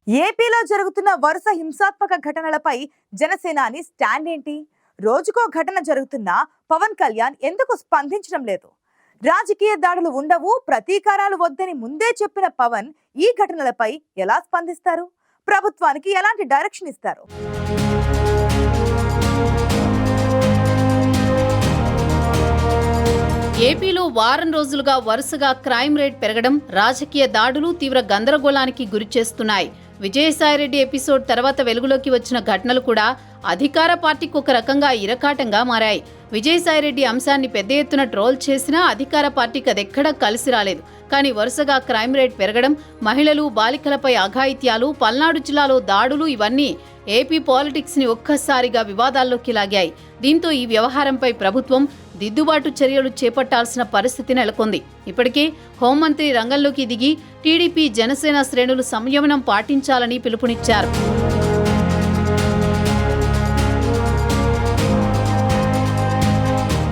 ఏపీలో జరుగుతున్న వరుస హింసాత్మక ఘటనలపై జనసేనాని స్టాండ్ ఏంటి? రోజుకో ఘటన జరుగుతున్నా పవన్ కళ్యాణ్ ఎందుకు స్పందించడం లేదు? రాజకీయ దాడులు ఉండవు, ప్రతీకారాలు వద్దని ముందే చెప్పిన పవన్ ఈ ఘటనలపై ఎలా స్పందిస్తారు? ప్రభుత్వానికి ఎలాంటి డైరెక్షన్ ఇస్తారు? ఏపీలో వారం రోజులుగా వరుసగా క్రైమ్ రేట్ పెరగడం, రాజకీయ దాడులు తీవ్ర గందరగోళానికి గురిచేస్తున్నాయి. విజయసాయిరెడ్డి ఎపిసోడ్ తర్వాత వెలుగులోకి వచ్చిన ఘటనలు కూడా అధికార పార్టీకి ఒక రకంగా ఇరకాటంగా మారాయి. విజయసాయిరెడ్డి అంశాన్ని పెద్ద ఎత్తున ట్రోల్ చేసినా అధికార పార్టీకి అదెక్కడా కలిసి రాలేదు. కానీ వరుసగా క్రైమ్ రేట్ పెరగడం, మహిళలు, బాలికలపై అఘాయిత్యాలు, పల్నాడు జిల్లాలో దాడులు ఇవన్నీ ఏపీ పాలిటిక్స్ ని ఒక్కసారిగా వివాదాల్లోకి లాగాయి. దీంతో ఈ వ్యవహారంపై ప్రభుత్వం దిద్దుబాటు చర్యలు చేపట్టాల్సిన పరిస్థితి నెలకొంది. ఇప్పటికే హోంమంత్రి రంగంలోకి దిగి టీడీపీ, జనసేన శ్రేణులు సంయమనం పాటించాలని పిలుపునిచ్చారు.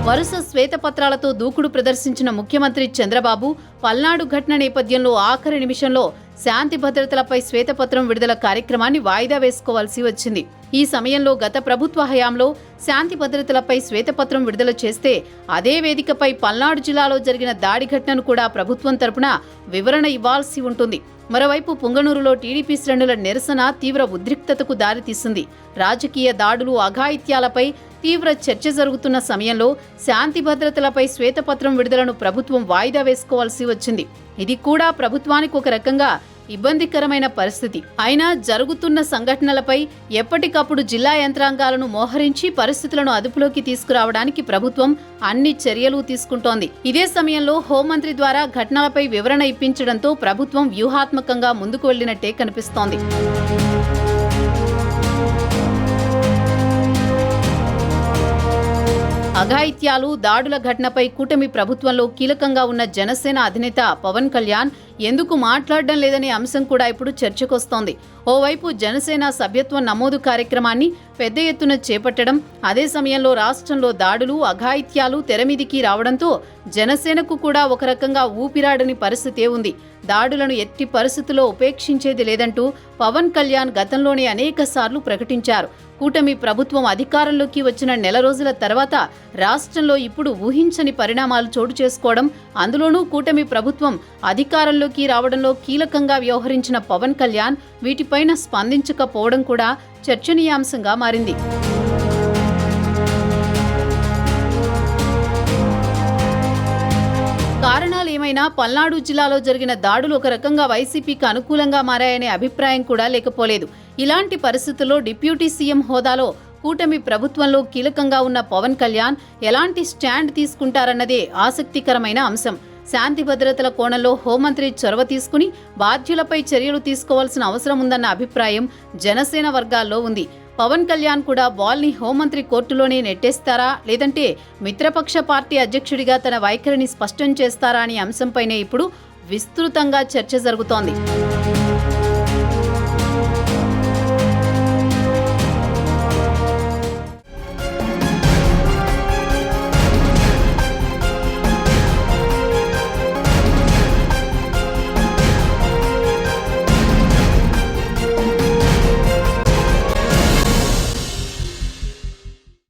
వరుస శ్వేతపత్రాలతో దూకుడు ప్రదర్శించిన ముఖ్యమంత్రి చంద్రబాబు పల్నాడు ఘటన నేపథ్యంలో ఆఖరి నిమిషంలో శాంతి భద్రతలపై శ్వేతపత్రం విడుదల కార్యక్రమాన్ని వాయిదా వేసుకోవాల్సి వచ్చింది. ఈ సమయంలో గత ప్రభుత్వ హయాంలో శాంతి భద్రతలపై శ్వేతపత్రం విడుదల చేస్తే అదే వేదికపై పల్నాడు జిల్లాలో జరిగిన దాడి ఘటనను కూడా ప్రభుత్వం తరపున వివరణ ఇవ్వాల్సి ఉంటుంది. మరోవైపు పుంగనూరులో టీడీపీ శ్రేణుల నిరసన తీవ్ర ఉద్రిక్తతకు దారితీసింది. రాజకీయ దాడులు, అఘాయిత్యాలపై తీవ్ర చర్చ జరుగుతున్న సమయంలో శాంతి భద్రతలపై శ్వేతపత్రం విడుదలను ప్రభుత్వం వాయిదా వేసుకోవాల్సి వచ్చింది. ఇది కూడా ప్రభుత్వానికి ఒక రకంగా ఇబ్బందికరమైన పరిస్థితి. అయినా జరుగుతున్న సంఘటనలపై ఎప్పటికప్పుడు జిల్లా యంత్రాంగాలను మోహరించి పరిస్థితులను అదుపులోకి తీసుకురావడానికి ప్రభుత్వం అన్ని చర్యలు తీసుకుంటోంది. ఇదే సమయంలో హోంమంత్రి ద్వారా ఘటనలపై వివరణ ఇప్పించడంతో ప్రభుత్వం వ్యూహాత్మకంగా ముందుకు వెళ్లినట్టే కనిపిస్తోంది. అఘాయిత్యాలు, దాడుల ఘటనపై కూటమి ప్రభుత్వంలో కీలకంగా ఉన్న జనసేన అధినేత పవన్ కళ్యాణ్ ఎందుకు మాట్లాడడం లేదనే అంశం కూడా ఇప్పుడు చర్చకొస్తోంది. ఓవైపు జనసేన సభ్యత్వ నమోదు కార్యక్రమాన్ని పెద్ద ఎత్తున చేపట్టడం, అదే సమయంలో రాష్ట్రంలో దాడులు, అఘాయిత్యాలు తెరమీదికి రావడంతో జనసేనకు కూడా ఒక రకంగా ఊపిరాడని పరిస్థితే ఉంది. దాడులను ఎట్టి పరిస్థితుల్లో ఉపేక్షించేది లేదంటూ పవన్ కళ్యాణ్ గతంలోనే అనేకసార్లు ప్రకటించారు. కూటమి ప్రభుత్వం అధికారంలోకి వచ్చిన నెల రోజుల తర్వాత రాష్ట్రంలో ఇప్పుడు ఊహించని పరిణామాలు చోటు చేసుకోవడం, అందులోనూ కూటమి ప్రభుత్వం అధికారంలోకి రావడంలో కీలకంగా వ్యవహరించిన పవన్ కళ్యాణ్ వీటిపైన స్పందించకపోవడం కూడా చర్చనీయాంశంగా మారింది. కారణాలేమైనా పల్నాడు జిల్లాలో జరిగిన దాడులు ఒక రకంగా వైసీపీకి అనుకూలంగా మారాయనే అభిప్రాయం కూడా లేకపోలేదు. ఇలాంటి పరిస్థితుల్లో డిప్యూటీ సీఎం హోదాలో కూటమి ప్రభుత్వంలో కీలకంగా ఉన్న పవన్ కళ్యాణ్ ఎలాంటి స్టాండ్ తీసుకుంటారన్నదే ఆసక్తికరమైన అంశం. శాంతి భద్రతల కోణంలో హోంమంత్రి చొరవ తీసుకుని బాధ్యులపై చర్యలు తీసుకోవాల్సిన అవసరం ఉందన్న అభిప్రాయం జనసేన వర్గాల్లో ఉంది. పవన్ కళ్యాణ్ కూడా బాల్ని హోంమంత్రి కోర్టులోనే నెట్టేస్తారా, లేదంటే మిత్రపక్ష పార్టీ అధ్యక్షుడిగా తన వైఖరిని స్పష్టం చేస్తారా అనే అంశంపైనే ఇప్పుడు విస్తృతంగా చర్చ జరుగుతోంది.